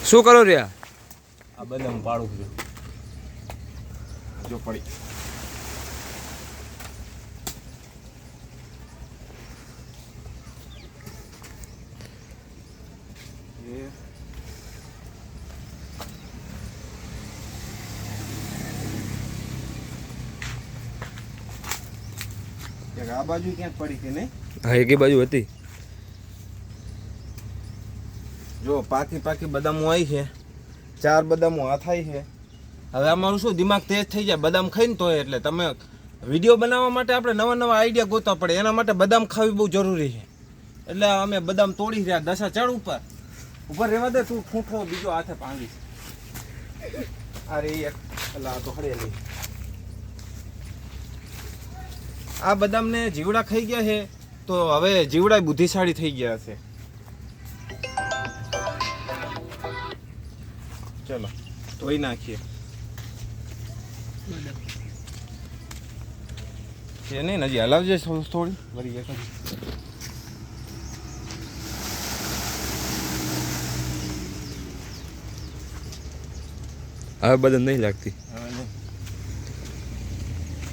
શું કરો રહ્યા? આ બદામ પાડું છું જો પડી. આ બાજુ ક્યાંક પડી કે નહીં? હા, એકી બાજુ હતી. જો પાકી બદામો આવી છે, 4 બદામો આ થાય છે. હવે અમારું શું દિમાગ તેજ થઈ જાય બદામ ખાઈને તો, એટલે તમે વિડીયો બનાવવા માટે આપણે નવા આઈડિયા ગોતવા પડે, એના માટે બદામ ખાવી બહુ જરૂરી છે. એટલે અમે બદામ તોડી રહ્યા. દશા ચડ ઉપર રહેવા દે તું, ખૂંઠો બીજો હાથે ભાંગીશ. અરે એક પેલા તો હળેલી આ બદામને જીવડા ખાઈ ગયા છે, તો હવે જીવડા બુદ્ધિશાળી થઈ ગયા છે. ચલો ધોઈ નાખીએ. છે નહીં હજી હલાવજે થોડી વળી એક. હવે બદામ નહીં લાગતી.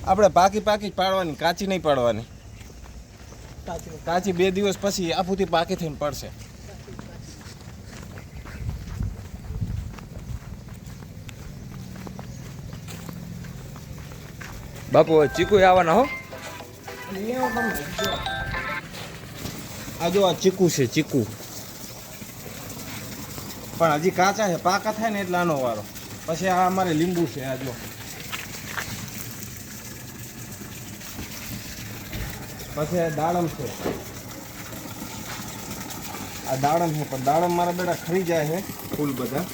આપણે પાકી જ પાડવાની, કાચી નહીં પાડવાની. કાચી 2 દિવસ પછી આફુથી પાકી થઈને પડશે. બાપુ ચીકુ આવવાના હો. આ જો આ ચીકુ છે, ચીકુ પણ હજી કાચા છે. પાકા થાય ને એટલે આનો વારો. પછી આ અમારે લીંબુ છે. આ જો પછી દાડમ છે. આ દાડમ છે, પણ દાડમ મારા બેટા ખરી જાય છે ફૂલ બધા.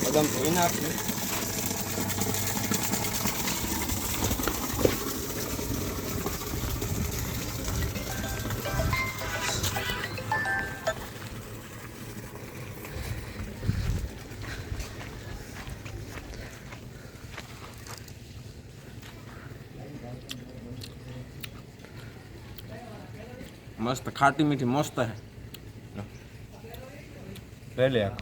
બદામ ધોઈ નાખીએ. મસ્ત ખાટી મીઠી મસ્ત હે. લે આખો